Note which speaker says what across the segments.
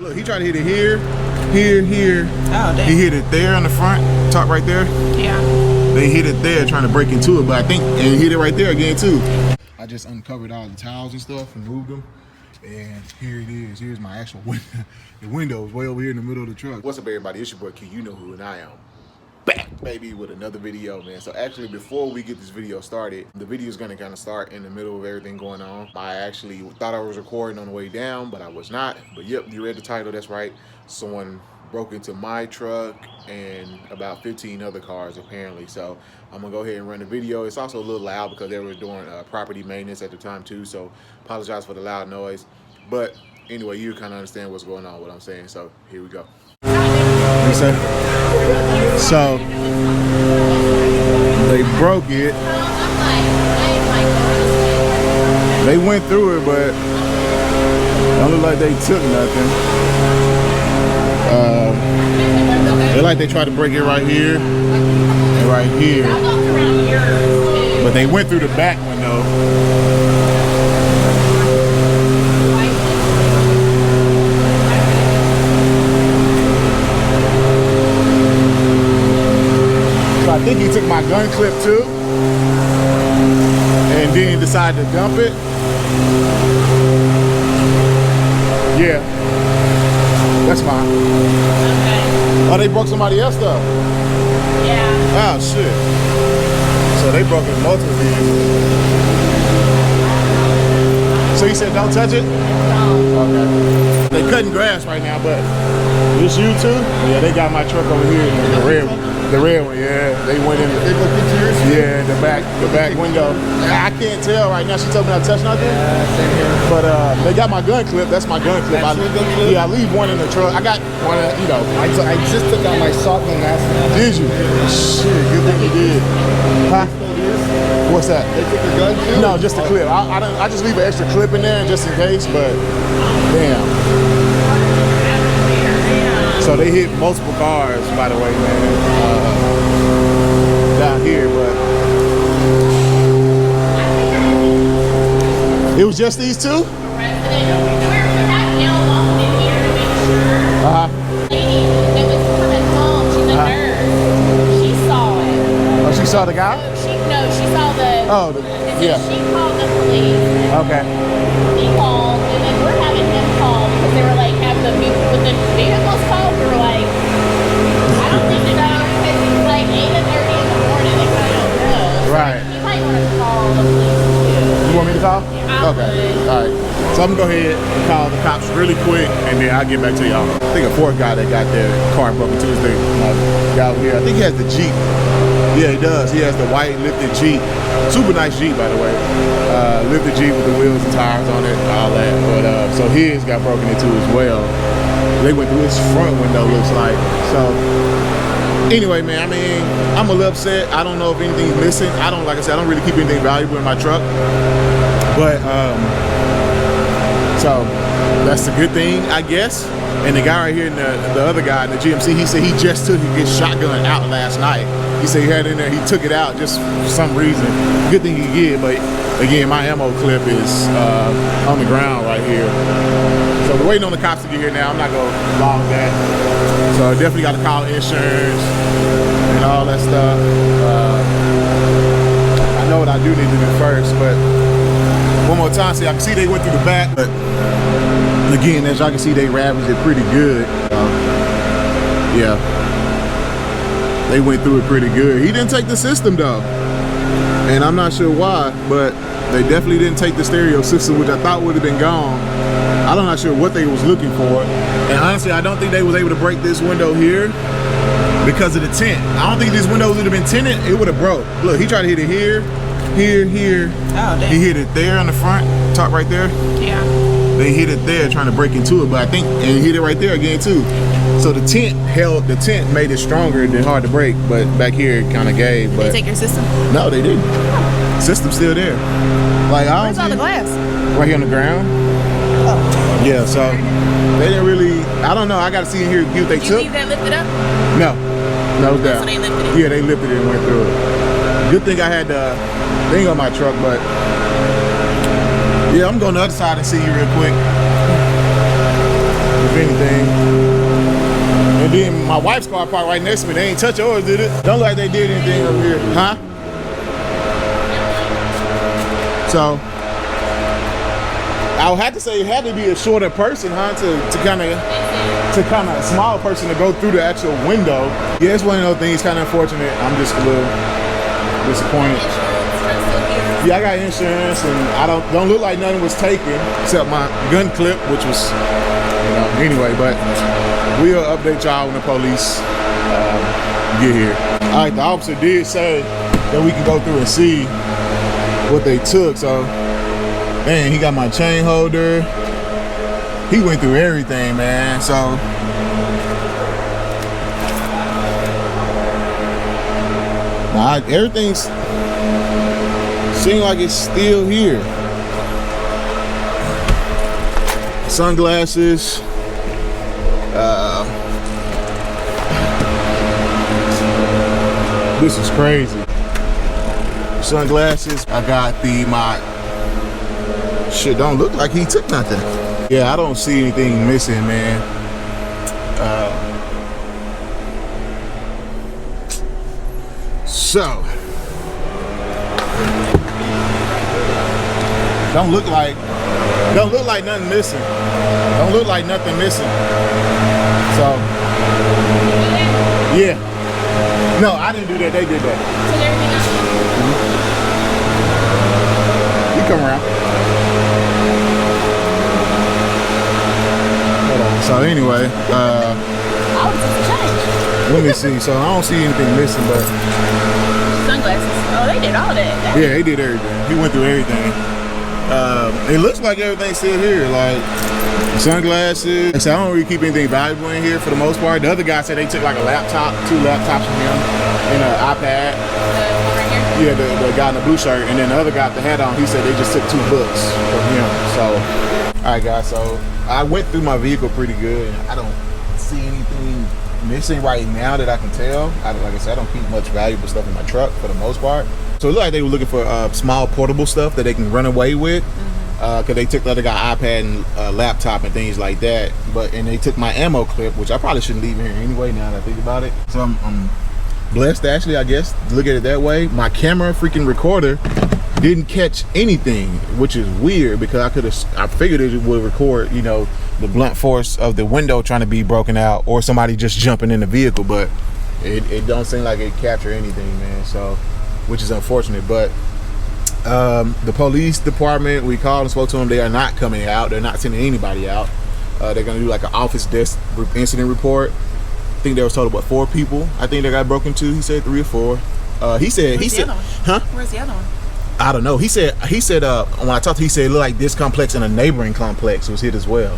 Speaker 1: Look, he tried to hit it here, here.
Speaker 2: Oh, damn.
Speaker 1: He hit it there on the front, top right there.
Speaker 2: Yeah.
Speaker 1: They hit it there trying to break into it, but I think, and he hit it right there again too. I just uncovered all the towels and stuff and moved them. And here it is. Here's my actual window. The window is way over here in the middle of the truck. What's up, everybody? It's your boy Key. You know who, and I am back, baby, with another video, man. So actually, before we get this video started, the video is gonna kind of start in the middle of everything going on. I actually thought I was recording on the way down, but I was not. But yep, you read the title. That's right. Someone broke into my truck and about 15 other cars apparently. So I'm gonna go ahead and run the video. It's also a little loud because they were doing property maintenance at the time too, so apologize for the loud noise. But anyway, you kind of understand what's going on, what I'm saying. So here we go. So they broke it. They went through it, but it don't look like they took nothing. They like they tried to break it right here and right here, but they went through the back window. So I think he took my gun clip too, and then decided to dump it. Yeah, that's fine.
Speaker 2: Okay.
Speaker 1: Oh, they broke somebody else though?
Speaker 2: Yeah.
Speaker 1: Oh, shit. So they broke in multiple vehicles. So you said don't touch it?
Speaker 2: No.
Speaker 1: Okay. They cutting grass right now, but this you too? Yeah, they got my truck over here, the red one. The red one, yeah. They went in. They broke into yours? Yeah, the back window. I can't tell right now. She told me not to touch nothing.
Speaker 3: Yeah, same here.
Speaker 1: But they got my gun clip. That's my gun clip. Yeah, I leave one in the truck. I got one, you know.
Speaker 3: I just took out my shotgun last night.
Speaker 1: Did you? Shit, good thing you did. Huh? What's that?
Speaker 3: They took your gun too?
Speaker 1: No, just a clip. I just leave an extra clip in there just in case, but damn. So they hit multiple cars, by the way, man, down here, but it was just these two? Oh, she saw the guy?
Speaker 2: No, she saw the.
Speaker 1: Oh, yeah.
Speaker 2: She called the police.
Speaker 1: Okay.
Speaker 2: He called, and then we're having him call because they were like having the vehicles called. We were like, I don't think so. Because it's like 8:30 in the morning. They kind of don't know. So
Speaker 1: Right.
Speaker 2: you might want to call the police too.
Speaker 1: You want me to call?
Speaker 2: Yeah,
Speaker 1: okay. All right. So I'm gonna go ahead and call the cops really quick, and then I'll get back to y'all. I think a fourth guy that got their car broken into his guy over here. I think he has the Jeep. Yeah, he does. He has the white lifted Jeep. Super nice Jeep, by the way. Lifted Jeep with the wheels and tires on it, all that. But so his got broken into as well. They went through his front window, looks like. So anyway, man, I mean, I'm a little upset. I don't know if anything's missing. Like I said, I don't really keep anything valuable in my truck. But so that's a good thing, I guess. And the guy right here, the other guy in the GMC, he said he just took his shotgun out last night. He said he had it in there, he took it out just for some reason. Good thing he did, but again, my ammo clip is on the ground right here. So we're waiting on the cops to get here now. I'm not gonna log that. So I definitely got to call insurance and all that stuff. I know what I do need to do first, but one more time, see, I can see they went through the back, but again, as y'all can see, they ravaged it pretty good. Yeah, they went through it pretty good. He didn't take the system though, and I'm not sure why, but they definitely didn't take the stereo system, which I thought would have been gone. I'm not sure what they was looking for, and honestly, I don't think they was able to break this window here because of the tint. I don't think these windows would have been tinted. It would have broke. Look, he tried to hit it here, here.
Speaker 2: Oh, damn.
Speaker 1: He hit it there on the front, top right there.
Speaker 2: Yeah.
Speaker 1: They hit it there trying to break into it, but I think, and he hit it right there again too. So the tent made it stronger than hard to break, but back here it kind of gave. But
Speaker 2: Did they take your system?
Speaker 1: no, they didn't. System's still there. Like
Speaker 2: Where's all the glass?
Speaker 1: Right here on the ground.
Speaker 2: Oh.
Speaker 1: Yeah, so they didn't really. I don't know. I got to see in here what they
Speaker 2: Did you
Speaker 1: took.
Speaker 2: leave that lifted up?
Speaker 1: No, it was down.
Speaker 2: So they lifted it?
Speaker 1: Yeah, they lifted it and went through it. Good thing I had the thing on my truck, but yeah, I'm going to the other side and see you real quick. If anything. And then my wife's car parked right next to me. They ain't touch yours, did it? Don't look like they did anything over here, huh? So I would have to say it had to be a shorter person, huh? To kind of a small person to go through the actual window. Yeah, it's one of those things, kind of unfortunate. I'm just a little disappointed. Yeah, I got insurance, and I don't look like nothing was taken except my gun clip, which was, anyway. But we'll update y'all when the police get here. All right, the officer did say that we can go through and see what they took. So, man, he got my chain holder. He went through everything, man. So, nah, everything's seems like it's still here. Sunglasses. This is crazy. Sunglasses. I got my shit. Don't look like he took nothing. Yeah, I don't see anything missing, man. So. Don't look like nothing missing. Don't look like nothing missing. So, yeah. No, I didn't do that. They did that. You come around. Hold on. So anyway, let me see. So I don't see anything missing, but
Speaker 2: Sunglasses. Oh, they did all that.
Speaker 1: yeah, they did everything. He went through everything. It looks like everything's still here, like sunglasses. So I don't really keep anything valuable in here for the most part. The other guy said they took like a laptop, 2 laptops from him, and an iPad.
Speaker 2: Right here?
Speaker 1: Yeah, the guy in the blue shirt, and then the other guy with the hat on, he said they just took 2 books from him. So, all right, guys. So I went through my vehicle pretty good. I don't see anything missing right now that I can tell. Like I said, I don't keep much valuable stuff in my truck for the most part. So it looked like they were looking for small portable stuff that they can run away with. Because they took the other guy iPad and laptop and things like that. And they took my ammo clip, which I probably shouldn't leave in here anyway now that I think about it. So I'm blessed, actually, I guess, to look at it that way. My camera freaking recorder didn't catch anything, which is weird because I figured it would record, the blunt force of the window trying to be broken out or somebody just jumping in the vehicle, but it don't seem like it captured anything, man. So, which is unfortunate. But the police department, we called and spoke to them. They are not coming out. They're not sending anybody out. They're gonna do like an office desk incident report. I think they was told about 4 people. I think they got broken into. He said 3 or 4. He said, huh?
Speaker 2: Where's the other one?
Speaker 1: I don't know. He said when I talked to him, he said it looked like this complex and a neighboring complex was hit as well.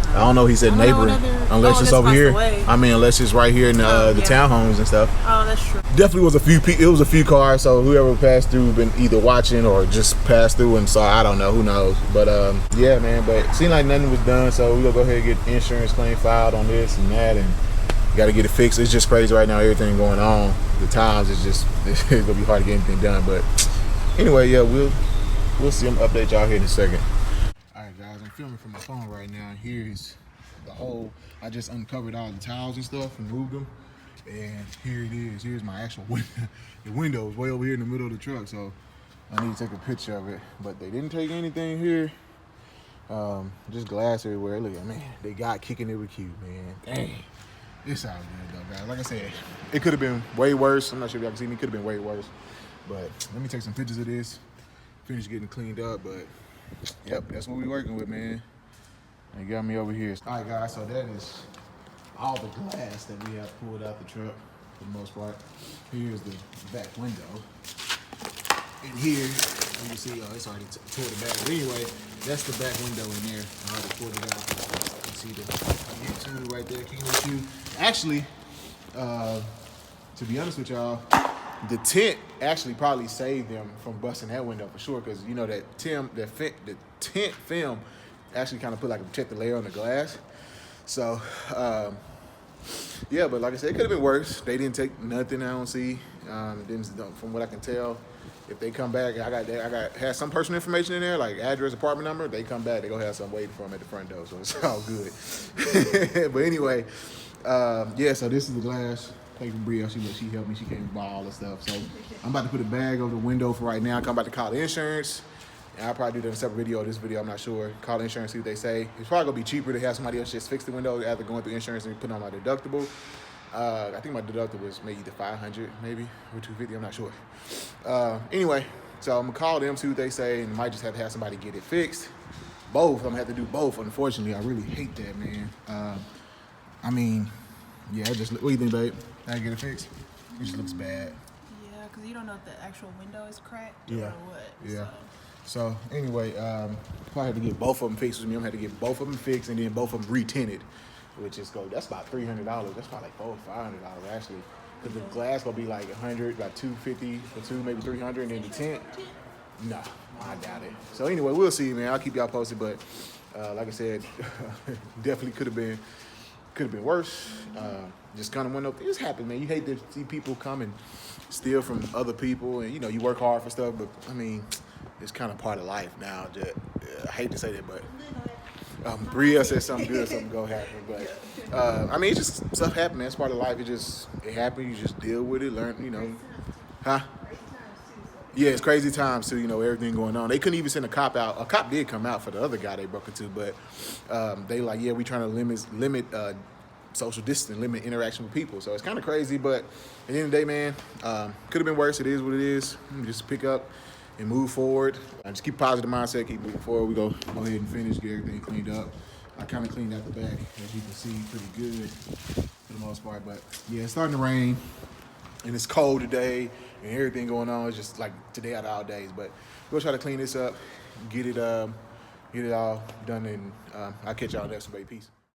Speaker 1: I don't know. He said neighboring, unless it's over here. I mean, unless it's right here in the townhomes and stuff.
Speaker 2: Oh, that's true.
Speaker 1: Definitely was it was a few cars, so whoever passed through been either watching or just passed through and saw. I don't know, who knows. But yeah, man. But it seemed like nothing was done, so we're gonna go ahead and get insurance claim filed on this and that, and got to get it fixed. It's just crazy right now. Everything going on. The times it's gonna be hard to get anything done. But anyway, yeah, we'll see them update y'all here in a second. All right, guys, I'm filming from my phone right now. Here's the whole. I just uncovered all the towels and stuff and moved them. And here it is. Here's my actual window. The window is way over here in the middle of the truck, so I need to take a picture of it. But they didn't take anything here. Just glass everywhere. Look at, man, they got kicking it with cute, man. Dang. It's all good though, guys. Like I said, it could have been way worse. I'm not sure if y'all can see me. It could have been way worse. But let me take some pictures of this. Finish getting cleaned up, but yep, that's what we're working with, man. They got me over here. All right, guys, so that is all the glass that we have pulled out the truck for the most part. Here's the back window. And here, you can see, it's already toward the back. But anyway, that's the back window in there. I already pulled it out. You can see the YouTube right there, kicking with you. Actually, to be honest with y'all, the tent actually probably saved them from busting that window for sure, because the tent film actually kind of put like a protective layer on the glass. So yeah, but like I said, it could have been worse. They didn't take nothing. I don't see. From what I can tell, if they come back, had some personal information in there, like address, apartment number. They come back, they gonna have something waiting for them at the front door, so it's all good. But anyway, Yeah, so this is the glass. Thank you, Bria. She helped me. She came and bought all the stuff. So I'm about to put a bag over the window for right now. I'm about to call the insurance. And I'll probably do that in a separate video. This video, I'm not sure. Call the insurance, see what they say. It's probably gonna be cheaper to have somebody else just fix the window after going through insurance and putting on my deductible. I think my deductible was maybe either 500, maybe, or 250. I'm not sure. Anyway, so I'm gonna call them, see what they say, and might just have to have somebody get it fixed. Both. I'm gonna have to do both. Unfortunately, I really hate that, man. I mean, yeah. What do you think, babe? I get it fixed. It just looks bad.
Speaker 4: Yeah, because you don't know if the actual window is cracked
Speaker 1: Yeah.
Speaker 4: or what.
Speaker 1: Yeah. So anyway, probably had to get both of them fixed with me. I'm gonna have to get both of them fixed and then both of them re-tinted, which is that's about $300. That's probably like $400 or $500 actually. Because the glass gonna be like 100, like 250 for two, maybe 300, and then the tint. No, I doubt it. So anyway, we'll see, man. I'll keep y'all posted, but like I said, definitely could have been worse. Just kind of one of those things happen, man. You hate to see people come and steal from other people, and you work hard for stuff, but I mean, it's kind of part of life now. I hate to say that, but Bria said something good, something go happen. But I mean, it's just stuff happen, man. It's part of life. It happens. You just deal with it, learn. Huh? Yeah, it's crazy times too. Everything going on. They couldn't even send a cop out. A cop did come out for the other guy they broke into, but they like, yeah, we trying to limit social distancing, limit interaction with people. So it's kind of crazy, but at the end of the day, man, could have been worse. It is what it is. Just pick up and move forward. Just keep positive mindset, keep moving forward. We go ahead and finish, get everything cleaned up. I kind of cleaned out the back, as you can see, pretty good for the most part. But yeah, it's starting to rain, and it's cold today, and everything going on. It's just like today out of all days. But we'll try to clean this up, get it all done, and I'll catch y'all next. Peace.